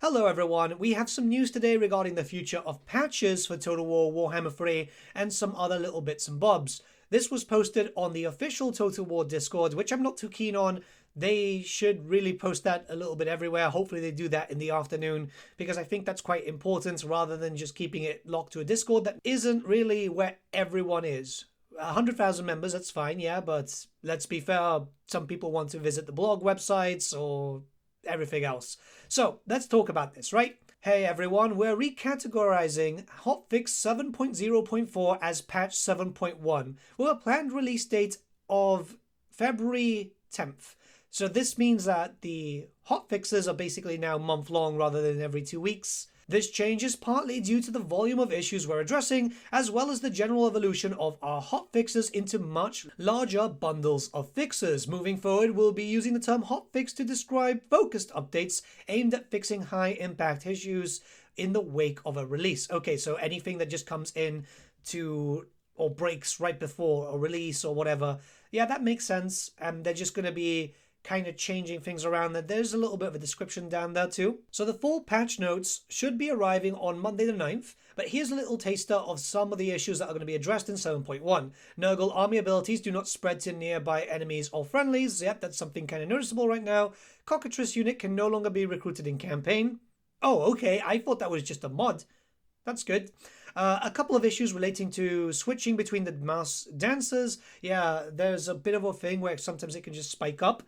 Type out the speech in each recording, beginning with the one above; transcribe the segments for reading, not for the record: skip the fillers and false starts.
Hello everyone, we have some news today regarding the future of patches for Total War Warhammer 3 and some other little bits and bobs. This was posted on the official Total War Discord, which I'm not too keen on. They should really post that a little bit everywhere. Hopefully they do that in the afternoon, because I think that's quite important rather than just keeping it locked to a Discord that isn't really where everyone is. 100,000 members, that's fine, yeah, but let's be fair, some people want to visit the blog websites or everything else. So let's talk about this, right? Hey everyone, we're recategorizing hotfix 7.0.4 as patch 7.1 with a planned release date of February 10th. So this means that the hotfixes are basically now month-long rather than every 2 weeks. This change is partly due to the volume of issues we're addressing, as well as the general evolution of our hotfixes into much larger bundles of fixes. Moving forward, we'll be using the term hotfix to describe focused updates aimed at fixing high-impact issues in the wake of a release. Okay, so anything that just comes in to or breaks right before a release or whatever, yeah, that makes sense. And they're just going to be kind of changing things around. That there's a little bit of a description down there too. So the full patch notes should be arriving on Monday the 9th, but here's a little taster of some of the issues that are going to be addressed in 7.1. Nurgle army abilities do not spread to nearby enemies or friendlies. Yep, that's something kind of noticeable right now. Cockatrice unit can no longer be recruited in campaign. Oh, okay, I thought that was just a mod. That's good. A couple of issues relating to switching between the mass dancers. Yeah, there's a bit of a thing where sometimes it can just spike up.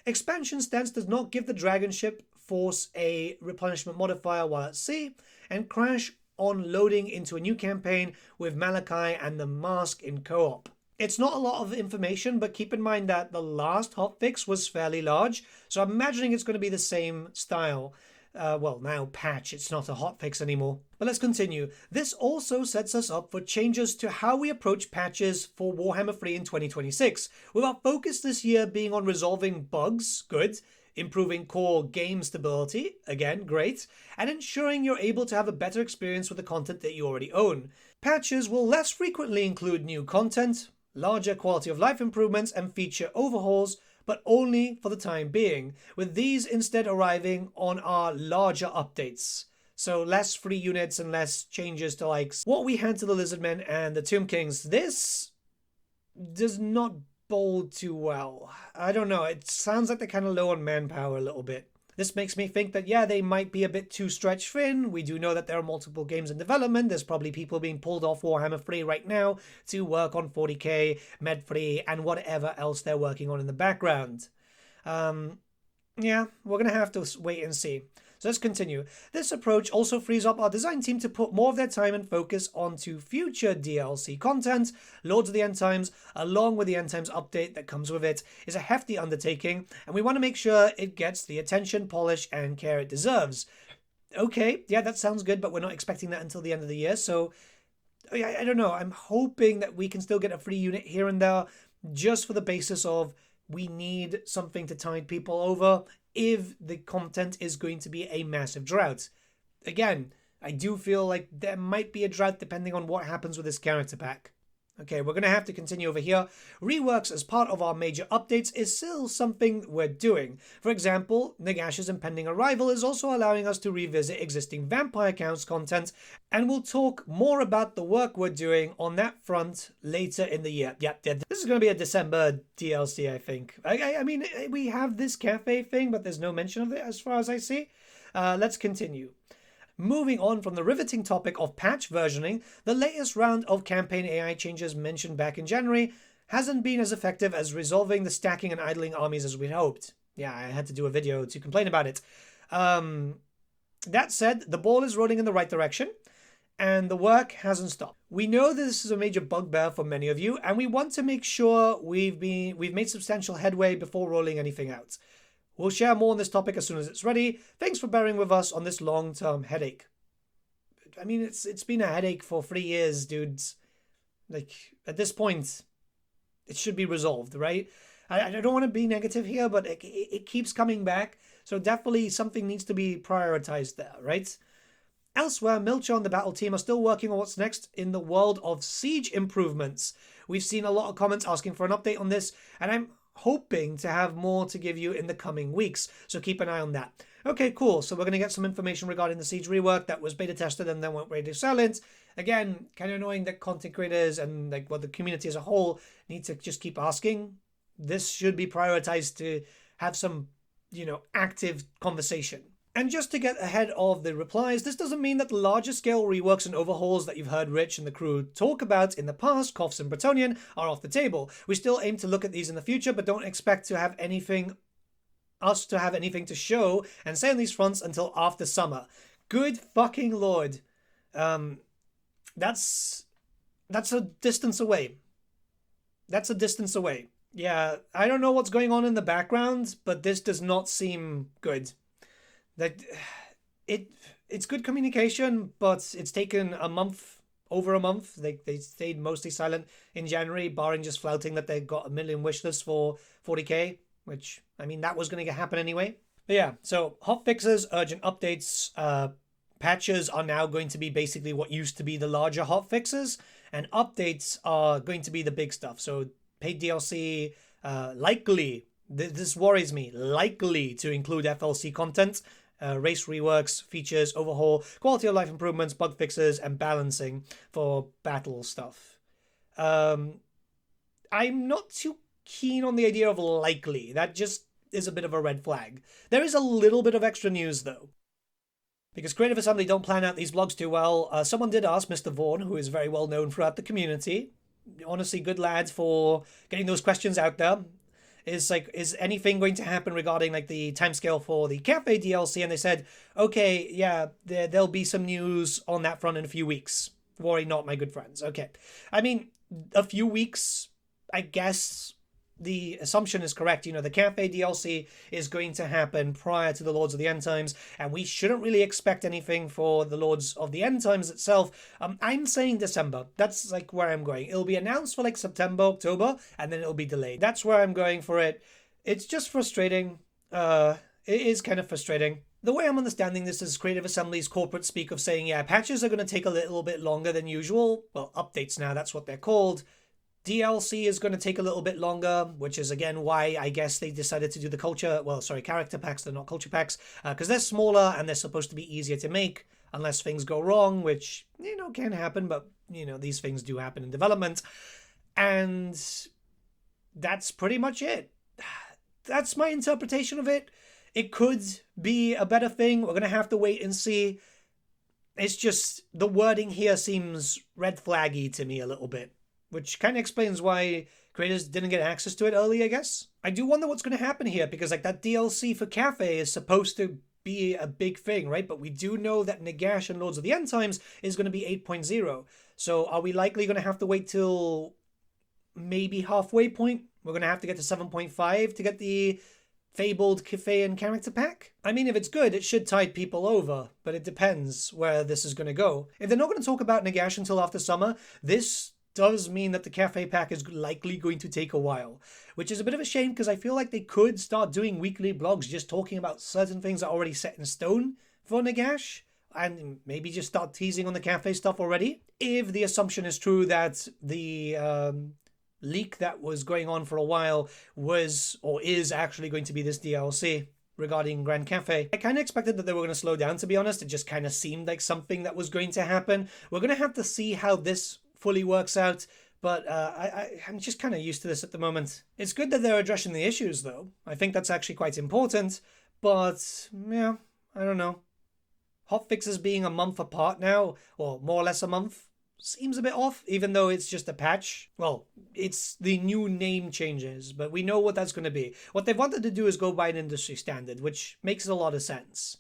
Expansion stance does not give the dragon ship force a replenishment modifier while at sea, and crash on loading into a new campaign with Malachi and the Mask in co-op. It's not a lot of information, but keep in mind that the last hotfix was fairly large, so I'm imagining it's going to be the same style. Well, now patch, it's not a hotfix anymore. But let's continue. This also sets us up for changes to how we approach patches for Warhammer 3 in 2026, with our focus this year being on resolving bugs, good, improving core game stability, again, great, and ensuring you're able to have a better experience with the content that you already own. Patches will less frequently include new content, larger quality of life improvements, and feature overhauls, but only for the time being, with these instead arriving on our larger updates. So less free units and less changes to like what we had to the Lizardmen and the Tomb Kings. This does not bode too well. I don't know, it sounds like they're kind of low on manpower a little bit. This makes me think that, yeah, they might be a bit too stretched thin. We do know that there are multiple games in development. There's probably people being pulled off Warhammer 3 right now to work on 40k, Med 3, and whatever else they're working on in the background. Yeah, we're going to have to wait and see. So let's continue. This approach also frees up our design team to put more of their time and focus onto future DLC content. Lords of the End Times, along with the End Times update that comes with it, is a hefty undertaking, and we want to make sure it gets the attention, polish, and care it deserves. Okay, yeah, that sounds good, but we're not expecting that until the end of the year, so I don't know. I'm hoping that we can still get a free unit here and there, just for the basis of we need something to tide people over if the content is going to be a massive drought. Again, I do feel like there might be a drought depending on what happens with this character pack. Okay, we're going to have to continue over here. Reworks as part of our major updates is still something we're doing. For example, Nagash's impending arrival is also allowing us to revisit existing Vampire Counts content, and we'll talk more about the work we're doing on that front later in the year. Yep, this is going to be a December DLC, I think. I mean, we have this cafe thing, but there's no mention of it as far as I see. Let's continue. Moving on from the riveting topic of patch versioning, the latest round of campaign AI changes mentioned back in January hasn't been as effective as resolving the stacking and idling armies as we'd hoped. Yeah, I had to do a video to complain about it. That said, the ball is rolling in the right direction, and the work hasn't stopped. We know this is a major bugbear for many of you, and we want to make sure we've made substantial headway before rolling anything out. We'll share more on this topic as soon as it's ready. Thanks for bearing with us on this long-term headache. I mean, it's been a headache for 3 years, dudes. Like, at this point, it should be resolved, right? I don't want to be negative here, but it keeps coming back. So definitely something needs to be prioritized there, right? Elsewhere, Milcher and the battle team are still working on what's next in the world of siege improvements. We've seen a lot of comments asking for an update on this, and I'm hoping to have more to give you in the coming weeks, so keep an eye on that. Okay, cool. So we're going to get some information regarding the Siege rework that was beta tested and then went ready to sell it. Again, kind of annoying that content creators and like the community as a whole need to just keep asking. This should be prioritized to have some, active conversation. And just to get ahead of the replies, this doesn't mean that the larger scale reworks and overhauls that you've heard Rich and the crew talk about in the past, Coughs and Bretonnian, are off the table. We still aim to look at these in the future, but don't expect to have anything to show and say on these fronts until after summer. Good fucking lord. That's a distance away. That's a distance away. Yeah, I don't know what's going on in the background, but this does not seem good. It's good communication, but it's taken over a month. They stayed mostly silent in January, barring just flouting that they got 1 million wish lists for 40k, which, I mean, that was going to happen anyway. But yeah, so hot fixes, urgent updates, patches are now going to be basically what used to be the larger hot fixes, and updates are going to be the big stuff. So paid DLC, likely, this worries me, likely to include FLC content, race reworks, features, overhaul, quality of life improvements, bug fixes, and balancing for battle stuff. I'm not too keen on the idea of likely. That just is a bit of a red flag. There is a little bit of extra news, though. Because Creative Assembly don't plan out these blogs too well. Someone did ask Mr. Vaughan, who is very well known throughout the community. Honestly, good lad for getting those questions out there. Is anything going to happen regarding the timescale for the Cathay DLC? And they said, okay, yeah, there'll be some news on that front in a few weeks. Worry not, my good friends. Okay. I mean, a few weeks, I guess the assumption is correct. The Cathay DLC is going to happen prior to the Lords of the End Times, and we shouldn't really expect anything for the Lords of the End Times itself. I'm saying December. That's where I'm going. It'll be announced for September, October, and then it'll be delayed. That's where I'm going for it. It's just frustrating. It is kind of frustrating. The way I'm understanding this is Creative Assembly's corporate speak of saying, yeah, patches are going to take a little bit longer than usual. Well, updates now, that's what they're called. DLC is going to take a little bit longer, which is again why I guess they decided to do the character packs, they're not culture packs, because they're smaller and they're supposed to be easier to make unless things go wrong, which, can happen, but, these things do happen in development. And that's pretty much it. That's my interpretation of it. It could be a better thing. We're going to have to wait and see. It's just the wording here seems red flaggy to me a little bit, which kind of explains why creators didn't get access to it early, I guess. I do wonder what's going to happen here, because that DLC for Cathay is supposed to be a big thing, right? But we do know that Nagash and Lords of the End Times is going to be 8.0. So are we likely going to have to wait till maybe halfway point? We're going to have to get to 7.5 to get the fabled Cathayan character pack? I mean, if it's good, it should tide people over, but it depends where this is going to go. If they're not going to talk about Nagash until after summer, this does mean that the Cathay pack is likely going to take a while, which is a bit of a shame because I feel like they could start doing weekly blogs just talking about certain things that are already set in stone for Nagash, and maybe just start teasing on the Cathay stuff already. If the assumption is true that the leak that was going on for a while was or is actually going to be this DLC regarding Grand Cathay. I kind of expected that they were going to slow down, to be honest. It just kind of seemed like something that was going to happen. We're going to have to see how this fully works out, but I'm just kind of used to this at the moment. It's good that they're addressing the issues, though. I think that's actually quite important, but yeah, I don't know. Hotfixes being a month apart now, or more or less a month, seems a bit off, even though it's just a patch. Well, it's the new name changes, but we know what that's going to be. What they've wanted to do is go by an industry standard, which makes a lot of sense.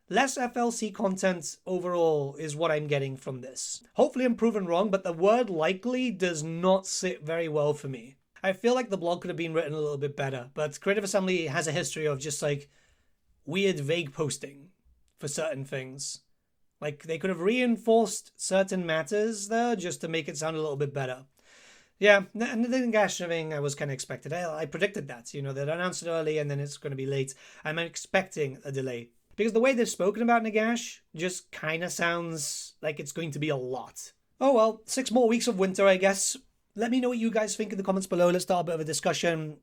Less FLC content overall is what I'm getting from this. Hopefully I'm proven wrong, but the word likely does not sit very well for me. I feel like the blog could have been written a little bit better, but Creative Assembly has a history of just weird vague posting for certain things. They could have reinforced certain matters there just to make it sound a little bit better. Yeah, and the Nagash thing I was kind of expected. I predicted that, they'd announced it early and then it's going to be late. I'm expecting a delay. Because the way they've spoken about Nagash just kind of sounds like it's going to be a lot. Oh well, 6 more weeks of winter, I guess. Let me know what you guys think in the comments below. Let's start a bit of a discussion.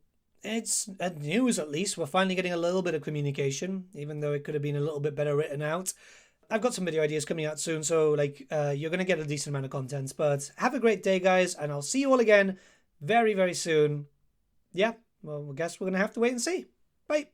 It's news, at least. We're finally getting a little bit of communication, even though it could have been a little bit better written out. I've got some video ideas coming out soon, so like you're going to get a decent amount of content. But have a great day, guys, and I'll see you all again very, very soon. Yeah, well, I guess we're going to have to wait and see. Bye.